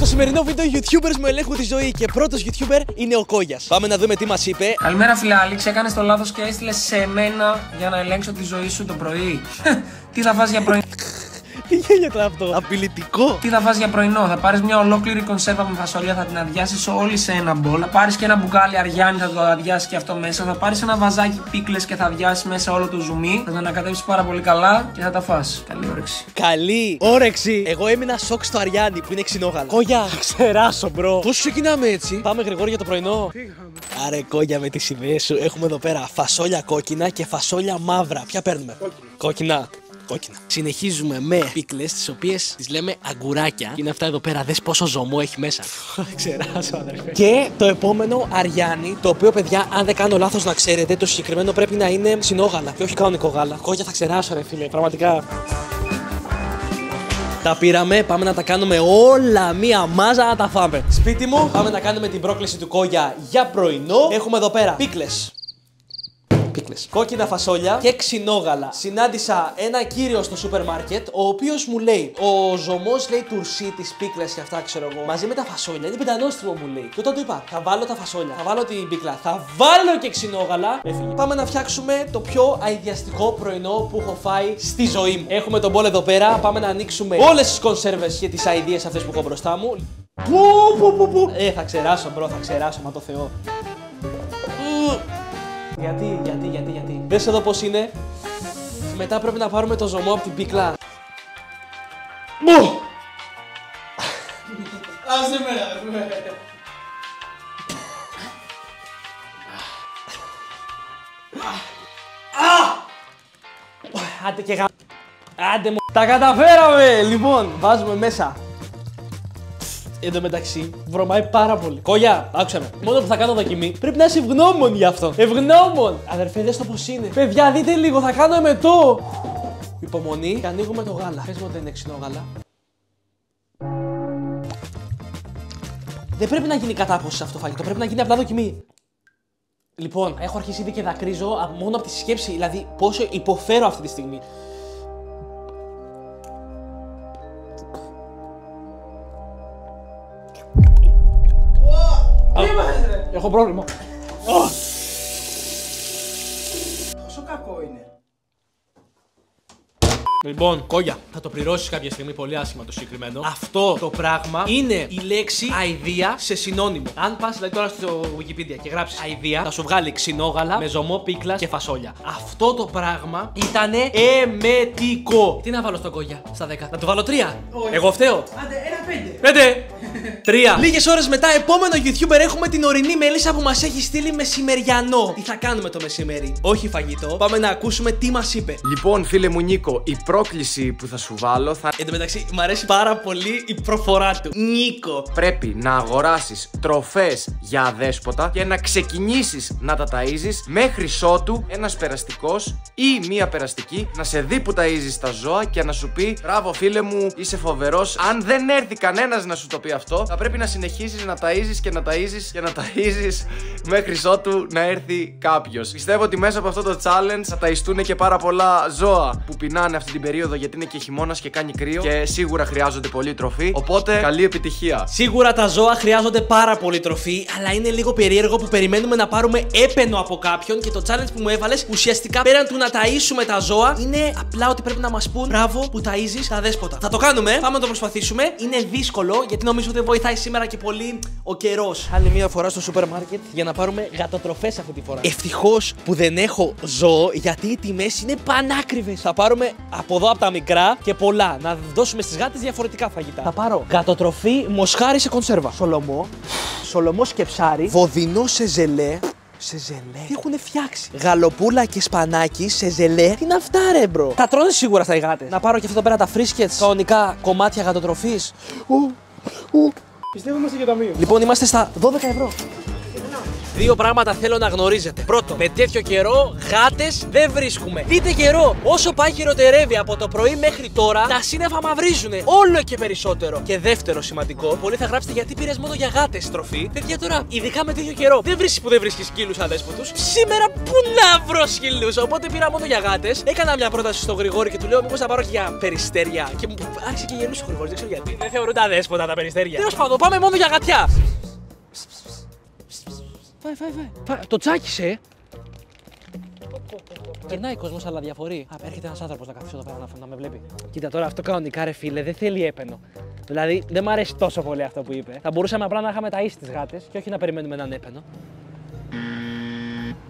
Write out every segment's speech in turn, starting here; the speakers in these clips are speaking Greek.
Στο σημερινό βίντεο οι YouTubers μου ελέγχουν τη ζωή και πρώτος YouTuber είναι ο Κόγιας. Πάμε να δούμε τι μας είπε. Καλημέρα, φίλε Άλεξ. Έκανες το λάθος και έστειλες σε μένα για να ελέγξω τη ζωή σου το πρωί. Τι θα φας για πρωινό? Τι γίνεται αυτό, απειλητικό. Τι θα φας για πρωινό? Θα πάρεις μια ολόκληρη κονσέρβα με φασολιά, θα την αδειάσεις όλη σε ένα μπολ. Θα πάρεις και ένα μπουκάλι αριάνι, θα το αδειάσεις και αυτό μέσα. Θα πάρεις ένα βαζάκι πίκλες και θα αδειάσεις μέσα όλο το ζουμί. Θα το ανακατεύσεις πάρα πολύ καλά και θα τα φας. Καλή όρεξη. Καλή όρεξη. Εγώ έμεινα σοκ στο αριάνι που είναι ξινόγαλα. Κόγια, θα ξεράσω, μπρο. Πώς ξεκινάμε έτσι? Πάμε γρηγόρη για το πρωινό. Άρε, Κόγια, με τις ιδέες σου. Έχουμε εδώ πέρα φασόλια κόκκινα και φασόλια μαύρα. Ποια παίρνουμε? Κόκκινα. Κόκκινα. Συνεχίζουμε με πίκλες, τις οποίες τις λέμε αγκουράκια. Και είναι αυτά εδώ πέρα, δες πόσο ζωμό έχει μέσα. Ξεράσω, αδερφέ. Και το επόμενο αριάνι, το οποίο, παιδιά, αν δεν κάνω λάθος να ξέρετε, το συγκεκριμένο πρέπει να είναι ξινόγαλα και όχι κανονικό γάλα. Κόγια, θα ξεράσω, ρε φίλε, πραγματικά. Τα πήραμε, πάμε να τα κάνουμε όλα μία μάζα να τα φάμε. Σπίτι μου, πάμε να κάνουμε την πρόκληση του Κόγια για πρωινό. Έχουμε εδώ πέρα πίκλες. Κόκκινα φασόλια και ξινόγαλα. Συνάντησα ένα κύριο στο σούπερ μάρκετ, ο οποίος μου λέει: ο ζωμός, λέει, τουρσί, τις πίκλες και αυτά, ξέρω εγώ, μαζί με τα φασόλια είναι πεντανόστιμο, μου λέει. Και όταν του είπα: θα βάλω τα φασόλια, θα βάλω την πίκλα, θα βάλω και ξινόγαλα, έφυγε. Πάμε να φτιάξουμε το πιο αηδιαστικό πρωινό που έχω φάει στη ζωή μου. Έχουμε τον μπολ εδώ πέρα. Πάμε να ανοίξουμε όλες τις κονσέρβες και τις αηδίες αυτές που έχω μπροστά μου. Θα ξεράσω, μπρο, θα ξεράσω, μα το Θεό. Γιατί. Δες εδώ πως είναι. Μετά πρέπει να πάρουμε το ζωμό από την πίκλα. Άσε με, ρε. Άντε και άντε μου. Τα καταφέραμε! Λοιπόν, βάζουμε μέσα. Εν τω μεταξύ, βρωμάει πάρα πολύ. Κόγια, άκουσα με. Μόνο που θα κάνω δοκιμή, πρέπει να είσαι ευγνώμων γι' αυτό. Ευγνώμων! Αδερφέ, δες το πως είναι. Παιδιά, δείτε λίγο, θα κάνω εμετό. Υπομονή και ανοίγουμε το γάλα. Πες μου ότι δεν είναι ξινό γάλα. Δεν πρέπει να γίνει κατάποση σε αυτό το φαγητό, πρέπει να γίνει απλά δοκιμή. Λοιπόν, έχω αρχίσει ήδη και δακρύζω μόνο από τη σκέψη, δηλαδή πόσο υποφέρω αυτή τη στιγμή. Έχω πρόβλημα. Πόσο κακό είναι? Λοιπόν, Κόγια, θα το πληρώσεις κάποια στιγμή, πολύ άσχημα το συγκεκριμένο. Αυτό το πράγμα είναι η λέξη αηδία σε συνώνυμο. Αν πας δηλαδή τώρα στο Wikipedia και γράψεις αηδία, θα σου βγάλει ξινόγαλα με ζωμό, πίκλα και φασόλια. Αυτό το πράγμα ήτανε εμετικό. Τι να βάλω στον Κόγια στα 10? Να του βάλω 3? Όχι. Εγώ φταίω. Άντε, ένα 5. 3. Λίγες ώρες μετά, επόμενο YouTuber, έχουμε την ορεινή Μέλισσα που μας έχει στείλει μεσημεριανό. Τι θα κάνουμε το μεσημέρι? Όχι φαγητό. Πάμε να ακούσουμε τι μας είπε. Λοιπόν, φίλε μου Νίκο, η πρόκληση που θα σου βάλω θα... Εν τω μεταξύ, μου αρέσει πάρα πολύ η προφορά του. Νίκο. Πρέπει να αγοράσεις τροφές για αδέσποτα και να ξεκινήσεις να τα ταΐζεις μέχρι ότου ένας περαστικός ή μία περαστική να σε δει που ταΐζεις τα ζώα και να σου πει: μπράβο, φίλε μου, είσαι φοβερός. Αν δεν έρθει κανένας να σου το πει αυτό, θα πρέπει να συνεχίσεις να ταΐζεις και να ταΐζεις και να ταΐζεις μέχρι ότου να έρθει κάποιος. Πιστεύω ότι μέσα από αυτό το challenge θα ταΐστούν και πάρα πολλά ζώα που πεινάνε αυτή την περίοδο, γιατί είναι και χειμώνας και κάνει κρύο και σίγουρα χρειάζονται πολύ τροφή. Οπότε, καλή επιτυχία. Σίγουρα τα ζώα χρειάζονται πάρα πολύ τροφή, αλλά είναι λίγο περίεργο που περιμένουμε να πάρουμε έπαινο από κάποιον και το challenge που μου έβαλες ουσιαστικά πέραν του να ταΐσουμε τα ζώα είναι απλά ότι πρέπει να μας πούν μπράβο που ταΐζεις τα δέσποτα. Θα το κάνουμε, πάμε να το προσπαθήσουμε. Είναι δύσκολο γιατί νομίζω δεν βοηθάει σήμερα και πολύ ο καιρός. Άλλη μία φορά στο σούπερ μάρκετ για να πάρουμε γατοτροφές αυτή τη φορά. Ευτυχώς που δεν έχω ζώο, γιατί οι τιμές είναι πανάκριβες. Θα πάρουμε από εδώ από τα μικρά και πολλά. Να δώσουμε στις γάτες διαφορετικά φαγητά. Θα πάρω γατοτροφή μοσχάρι σε κονσέρβα. Σολομό σκεψάρι. Βοδινό σε ζελέ. Σε ζελέ. Τι έχουνε φτιάξει? Γαλοπούλα και σπανάκι σε ζελέ. Τι είναι αυτά, ρε μπρο? Τα τρώνε σίγουρα στα γάτες. Να πάρω και αυτό εδώ πέρα τα φρίσκετς. Κανονικά κομμάτια γατοτροφής. Πιστεύω είμαστε για ταμείο. Λοιπόν, είμαστε στα 12 ευρώ. Δύο πράγματα θέλω να γνωρίζετε. Πρώτον, με τέτοιο καιρό γάτες δεν βρίσκουμε. Δείτε καιρό, όσο πάει χειροτερεύει από το πρωί μέχρι τώρα, τα σύννεφα μαυρίζουνε όλο και περισσότερο. Και δεύτερο σημαντικό, πολλοί θα γράψετε γιατί πήρες μόνο για γάτες τροφή. Παιδιά τώρα, ειδικά με τέτοιο καιρό, δεν βρίσκεις που δεν βρίσκεις σκύλους αδέσποτους. Σήμερα πού να βρω σκύλους, οπότε πήρα μόνο για γάτες. Έκανα μια πρόταση στο Γρηγόρη και του λέω: μήπως θα πάρω και για περιστέρια. Και μου άρχισε και γελούσε ο Γρηγόρης, δεν ξέρω γιατί. Δεν θεωρούνται αδέσποτα τα περιστέρια. Τέλος πάντων, πάμε μόνο για γατιά. Φάει. Το τσάκισε. Γυρνάει ο κόσμος, αλλά διαφορεί. Έρχεται ένας άνθρωπος να καθίσει εδώ πέρα να με βλέπει. Κοίτα τώρα, αυτό κανονικά ρε φίλε, δεν θέλει έπαινο. Δηλαδή, δεν μου αρέσει τόσο πολύ αυτό που είπε. Θα μπορούσαμε απλά να είχαμε ταΐσει τις γάτες και όχι να περιμένουμε έναν έπαινο.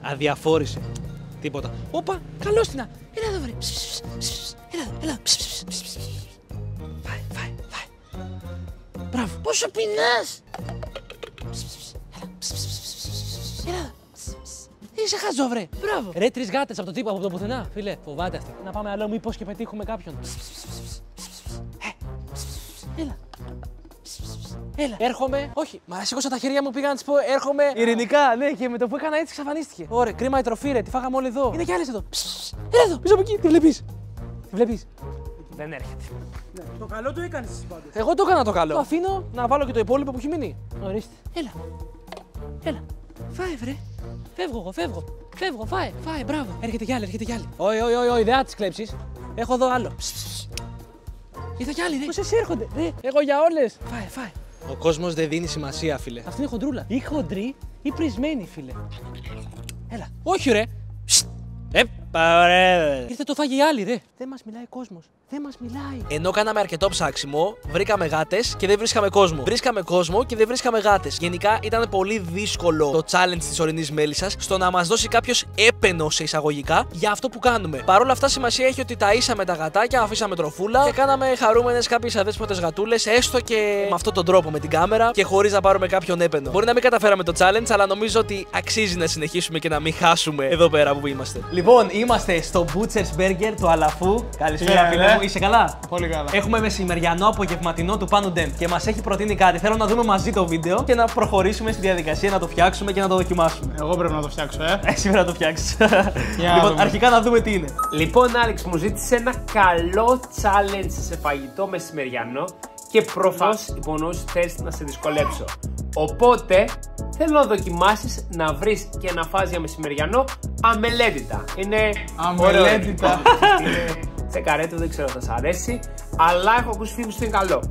Αδιαφόρησε. Τίποτα. Όπα, καλόστινα. Έλα εδώ, βρε. Έλα. Φάει. Μπράβο. Πόσο πεινάς. Έλα. Είσαι χαζό, βρε. Μπράβο. Ρε, 3 γάτες από το τύπο από το πουθενά. Φίλε, φοβάται αυτή. Να πάμε άλλο, μήπως και πετύχουμε κάποιον. Έλα. Έρχομαι. Όχι, μα σήκωσα τα χέρια μου, πήγα να της πω έρχομαι ειρηνικά. Ναι, και με το που έκανα έτσι εξαφανίστηκε. Ωραία, κρίμα η τροφή, ρε. Τη φάγαμε όλοι εδώ. Είναι κι άλλες εδώ. Έλα εδώ, πίσω από εκεί. Τη βλέπεις. Δεν έρχεται. Ναι, το καλό το έκανες πάντως. Εγώ το έκανα το καλό. Το αφήνω να βάλω και το υπόλοιπο που έχει μείνει. Ορίστε. Έλα. Φάε, βρε. Φεύγω, φάε, μπράβο. Έρχεται κι άλλη. Όχι, δεν θα τις κλέψεις. Έχω εδώ άλλο. Είδα κι άλλοι, ρε. Πόσες έρχονται, ρε. Εγώ για όλες. Φάε. Ο κόσμος δεν δίνει σημασία, φίλε. Αυτή είναι χοντρούλα. Ή χοντρή ή πρισμένη, φίλε. Έλα. Όχι, ρε. Παρέ. Ήρθε το φάγει η άλλη, ρε. Δεν μας μιλάει κόσμος. Ενώ κάναμε αρκετό ψάξιμο, βρήκαμε γάτες και δεν βρίσκαμε κόσμο. Βρίσκαμε κόσμο και δεν βρίσκαμε γάτες. Γενικά ήταν πολύ δύσκολο το challenge της ορεινής μέλισσας στο να μας δώσει κάποιος έπαινο σε εισαγωγικά για αυτό που κάνουμε. Παρ' όλα αυτά, σημασία έχει ότι ταΐσαμε τα γατάκια, αφήσαμε τροφούλα και κάναμε χαρούμενες κάποιες αδέσποτες γατούλες, έστω και με αυτόν τον τρόπο, με την κάμερα και χωρίς να πάρουμε κάποιον έπαινο. Μπορεί να μην καταφέραμε το challenge, αλλά νομίζω ότι αξίζει να συνεχίσουμε και να μην χάσουμε εδώ πέρα που είμαστε. Λοιπόν, είμαστε στο Butcher's Burger του Αλαφού. Καλησπέρα, φίλε μου. Είσαι καλά? Πολύ καλά. Έχουμε μεσημεριανό απογευματινό του Πάνου Ντέμ και μας έχει προτείνει κάτι. Θέλω να δούμε μαζί το βίντεο και να προχωρήσουμε στη διαδικασία να το φτιάξουμε και να το δοκιμάσουμε. Εγώ πρέπει να το φτιάξω, Εσύ πρέπει να το φτιάξεις. Λοιπόν, αρχικά να δούμε τι είναι. Λοιπόν, Άλεξ μου ζήτησε ένα καλό challenge σε φαγητό μεσημεριανό και προφανώς υπονοούσε θες να σε δυσκολέψω. Οπότε θέλω να δοκιμάσεις να βρεις και να φας για μεσημεριανό αμελέτητα. Είναι αμελέτητα. Σε καρέτο, δεν ξέρω αν θα σ' αρέσει, αλλά έχω ακούσει φίλους ότι είναι καλό.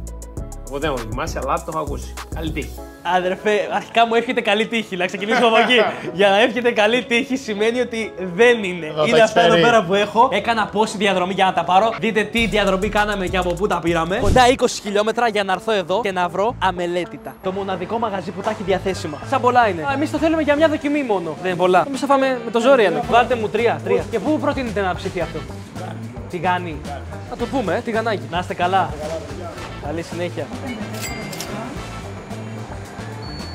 Εγώ δεν έχω δοκιμάσει, αλλά το έχω ακούσει. Καλή τύχη. Αδερφέ, αρχικά μου εύχεται καλή τύχη. Να ξεκινήσουμε από εκεί. Για να εύχεται καλή τύχη σημαίνει ότι δεν είναι. Είναι αυτά εδώ πέρα που έχω. Έκανα πόση διαδρομή για να τα πάρω. Δείτε τι διαδρομή κάναμε και από πού τα πήραμε. Κοντά 20 χιλιόμετρα για να έρθω εδώ και να βρω αμελέτητα. Το μοναδικό μαγαζί που τα έχει διαθέσιμα. Σαν πολλά είναι. Εμείς το θέλουμε για μια δοκιμή μόνο. Δεν είναι πολλά. Εμείς θα φάμε με το ζόρι ένα. Βάλτε μου 3. Και πού προτείνετε να ψηφί αυτό? Τηγάνι. Θα το πούμε, τηγανάκι. Να είστε καλά. Καλή συνέχεια.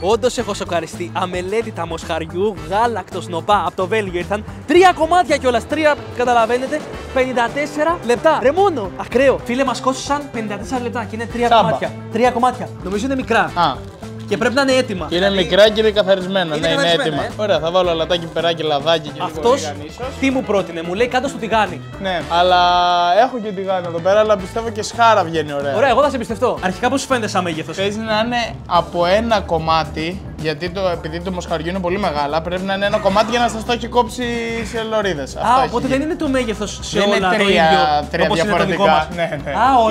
Όντως έχω σοκαριστεί. Αμελέτητα μοσχαριού, γάλακτος νοπά από το Βέλγιο ήρθαν. 3 κομμάτια κιόλας. 3, καταλαβαίνετε. 54 λεπτά. Ρε μόνο. Ακραίο. Φίλε, μας κόστησαν 54 λεπτά και είναι 3 κομμάτια. 3 κομμάτια. Νομίζω είναι μικρά. Και πρέπει να είναι έτοιμα. Και είναι μικρά και είναι καθαρισμένα. Ναι, είναι έτοιμα. Ωραία, θα βάλω αλατάκι, περάκι, λαδάκι και αυτός τι μου πρότεινε, μου λέει κάτω στο τηγάνι. Ναι, αλλά έχω και τηγάνι εδώ πέρα, αλλά πιστεύω και σχάρα βγαίνει ωραία. Ωραία, εγώ θα σε εμπιστευτώ. Αρχικά πώς σου φαίνεται σαν μέγεθος? Παίζει να είναι από ένα κομμάτι, γιατί επειδή το μοσχαριό είναι πολύ μεγάλα, πρέπει να είναι ένα κομμάτι για να σας το έχει κόψει σε λωρίδες. Οπότε δεν είναι το μέγεθος σε όλα είναι το ίδιο. Τρία διαφορετικά. Ναι.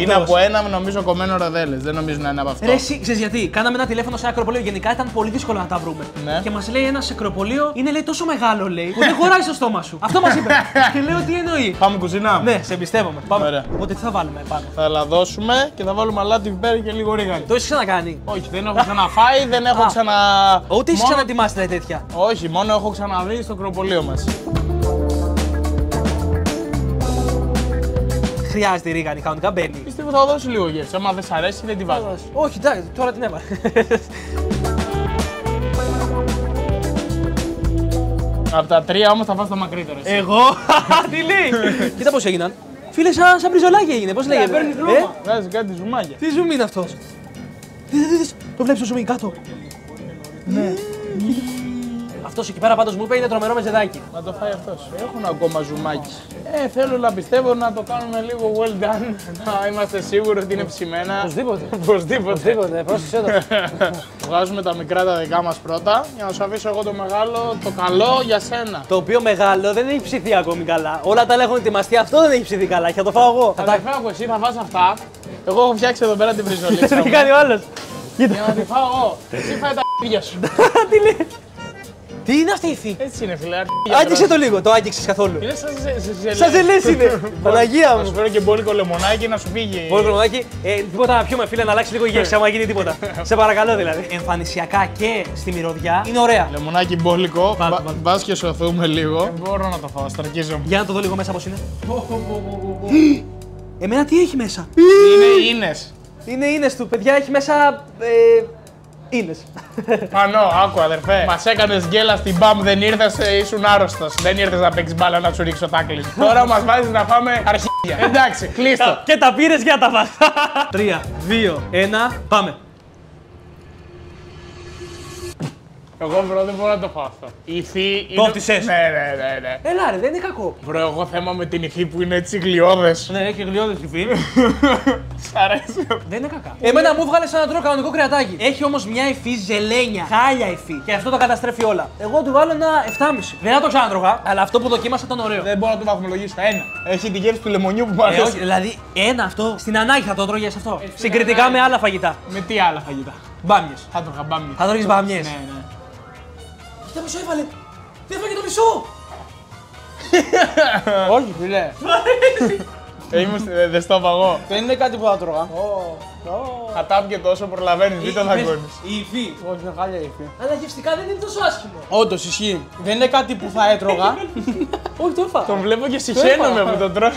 Είναι από ένα νομίζω κομμένο ροδέλες, δεν νομίζω να είναι από αυτό. Ρε, ξέρεις γιατί? Κάναμε ένα τηλέφωνο σε ένα ακροπολείο. Γενικά ήταν πολύ δύσκολο να τα βρούμε. Ναι. Και μας λέει ένα ακροπολείο είναι λέει τόσο μεγάλο λέει που δεν χωράει στο στόμα σου. Αυτό μας είπε. Και λέω τι εννοεί. Πάμε κουζίνα. Ναι, σε εμπιστεύομαι. Πάμε. Ωραία. Οπότε τι θα βάλουμε πάνω? Θα λαδώσουμε και θα βάλουμε αλάτι, πιπέρι και λίγο ρίγανη. Το έχεις ξανακάνει? Όχι, δεν έχω ξαναφάει, δεν έχω ξανα. Ούτε έχεις ξαναετοιμάσει τα τέτοια? Όχι, μόνο έχω ξαναδεί στο ακροπολείο μας. Χρειάζεται η ρίγανη, κανονικά μπαίνει. Πιστεύω θα δώσει λίγο γεύση. Άμα δεν σ' αρέσει, δεν τη βάζω. Όχι, εντάξει, τώρα την έβαλα. Από τα 3 όμως θα φας το μακρύτερο. Εγώ, τι λέει. Κοίτα πώς έγιναν. Φίλε, σαν μπριζολάκι έγινε, πώς λέγεται? Παίρνει βγάζει κάτι ζουμάκια. Τι ζουμί είναι αυτός? Το βλέπεις το ζουμί κάτω? Ναι. Αυτός εκεί πέρα πάντως μου είπε είναι τρομερό μεζεδάκι. Να το φάει αυτός. Έχουν ακόμα ζουμάκι. Θέλω να πιστεύω να το κάνουμε λίγο well done. Να είμαστε σίγουροι ότι είναι ψημένα. Οπωσδήποτε, πρόσεξε το. Βγάζουμε τα μικρά τα δικά μας πρώτα για να σου αφήσω εγώ το μεγάλο, το καλό για σένα. Το οποίο μεγάλο δεν έχει ψηθεί ακόμη καλά. Όλα τα άλλα έχουν ετοιμαστεί, αυτό δεν έχει ψηθεί καλά. Θα το φάω εγώ. Θα τα φάω εσύ, θα φας αυτά. Εγώ έχω φτιάξει εδώ πέρα την πριζολίτσα. Τι κάνει ο άλλος. Για να τη φάω εγώ. Εσύ φάει τα ίδια σου. Τι λέει. Τι είναι αυτή η υφή. Έτσι είναι φίλε. Άγγιξε το λίγο, το άγγιξες καθόλου. Είναι Σαν ζελές είναι. Παναγία Θα σου μου. φέρω και μπόλικο λεμονάκι να σου φύγει. Πολύ κομμωδάκι. Τίποτα να πιούμε, φίλε, να αλλάξει λίγο η γεύση, άμα γίνει τίποτα. Σε παρακαλώ δηλαδή. Εμφανισιακά και στη μυρωδιά είναι ωραία. Λεμονάκι μπόλικο. Βάλτε. Μπας και σωθούμε λίγο. Δεν μπορώ να το φάω, σταρκίζομαι. Για να το δω λίγο μέσα πώς είναι. Εμένα τι έχει μέσα. Είναι ίνες. Είναι ίνες του, παιδιά, έχει μέσα. Ίνες. Πανώ, άκου αδερφέ. Μας έκανες γκέλα στην μπαμ, δεν ήρθες, ήσουν άρρωστος. Δεν ήρθες να παίξεις μπάλα να σου ρίξω τάκλιν. Τώρα μας βάζεις να φάμε αρχίδια. Εντάξει, κλείστο. Και τα πήρες για τα μας. 3, 2, 1, πάμε. Εγώ μπρο δεν μπορώ να το φάω αυτό. Η υφή είναι... Κόφτισες. Ναι. Έλα ρε, δεν είναι κακό. Μπρο, εγώ θέμα με την υφή που είναι έτσι γλιώδες. Ναι, έχει γλιώδες υφή. Σ' αρέσει. Δεν είναι κακά. Εμένα μου βγάλε σαν να τρώω κανονικό κρεατάκι. Έχει όμως μια υφή ζελένια, χάλια υφή. Και αυτό το καταστρέφει όλα. Εγώ του βάλω ένα 7,5. Δεν θα το ξανατρώγα, αλλά αυτό που δοκίμασα ήταν ωραίο. Δεν μπορώ να το βαθμολογήσω. Ένα. Έχει τη γεύση του λεμονιού που μου αρέσει. Όχι, δηλαδή ένα αυτό. Στην ανάγκη θα το τρώγες αυτό. Συγκριτικά με άλλα φαγητά. Με τι άλλα φαγητά. Μπάμιες. Θα το είχα μπάμι. Θα τρώγεις μπάμιες. Ναι. Κοίτα πόσο έβαλε. Δεν έφαγε το μισό. Όχι, φίλε. Δεν στο παγώ. Δεν είναι κάτι που θα τρώγα. Θα τάπηκε τόσο προλαβαίνεις, μην το δαγκώνεις. Η υφή. Όχι, είναι χάλια η υφή. Αλλά γευστικά δεν είναι τόσο άσχημο. Όντως ισχύει. Δεν είναι κάτι που θα έτρωγα. Όχι, το έφαγα. Τον βλέπω και συχαίνομαι που τον τρώει.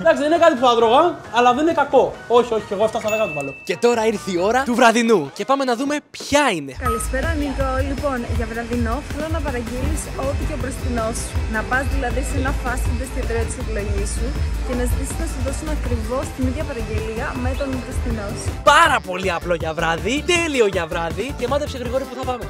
Εντάξει, δεν είναι κάτι που θα τρώγα, αλλά δεν είναι κακό. Όχι, και εγώ 7 στα 10 του βάλω. Και τώρα ήρθε η ώρα του βραδινού. Και πάμε να δούμε ποια είναι. Καλησπέρα Νίκο. Λοιπόν, για βραδινό θέλω να παραγγείλεις ό,τι και ο μπροστινός σου. Να πας δηλαδή σε ένα fast food εστιατόριο της επιλογής σου και να ζητήσεις να σου δώσουν ακριβώς την ίδια παραγγελία με τον μπροστινό σου. Πάρα πολύ απλό για βράδυ, τέλειο για βράδυ. Και μάτεψε Γρηγόρη που θα πάμε.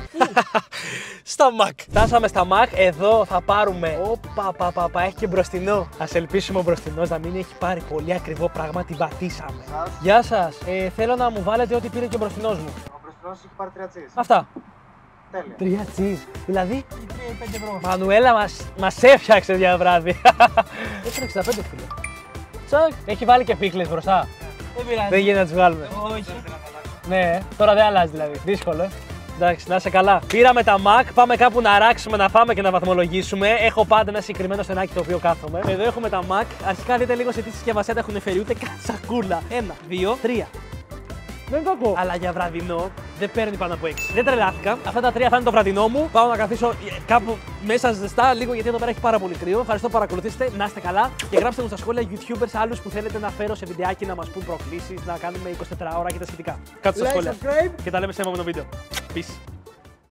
Στα Mac. Φτάσαμε στα Mac, εδώ θα πάρουμε. Όπα, έχει και μπροστινό. Ας ελπίσουμε ο μπροστινός να μην έχει πάρει πολύ ακριβό πράγμα, τη πατήσαμε. Γεια σας. Θέλω να μου βάλετε ό,τι πήρε και ο μπροστινός μου. Ο μπροστινός έχει πάρει 3 cheese. Αυτά. Τέλεια. 3 cheese. Δηλαδή. 5 ευρώ. Μανουέλα μας έφτιαξε για βράδυ. Έφερε 65 φίλε. Τσακ. Έχει βάλει και πίκλες μπροστά. Δεν γίνεται να τις βγάλουμε. Όχι. Ναι, τώρα δεν αλλάζει δηλαδή. Δύσκολο. Εντάξει, να είσαι καλά. Πήραμε τα Mac, πάμε κάπου να ράξουμε, να φάμε και να βαθμολογήσουμε. Έχω πάντα ένα συγκεκριμένο στενάκι το οποίο κάθομαι. Εδώ έχουμε τα Mac. Αρχικά δείτε λίγο σε τι συσκευασία τα έχουν φέρει, ούτε καν σακούλα. 1, 2, 3. Δεν είναι κακό. Αλλά για βραδινό δεν παίρνει πάνω από 6. Δεν τρελάθηκα. Αυτά τα 3 θα είναι το βραδινό μου. Πάω να καθίσω κάπου μέσα ζεστά λίγο γιατί εδώ πέρα έχει πάρα πολύ κρύο. Ευχαριστώ που παρακολουθήσετε. Να είστε καλά και γράψτε μου στα σχόλια YouTubers άλλους που θέλετε να φέρω σε βιντεάκι να μας πούν προκλήσεις, να κάνουμε 24 ώρα και τα σχετικά. Κάτσε στα σχόλια. Και τα λέμε σε επόμενο βίντεο. Peace.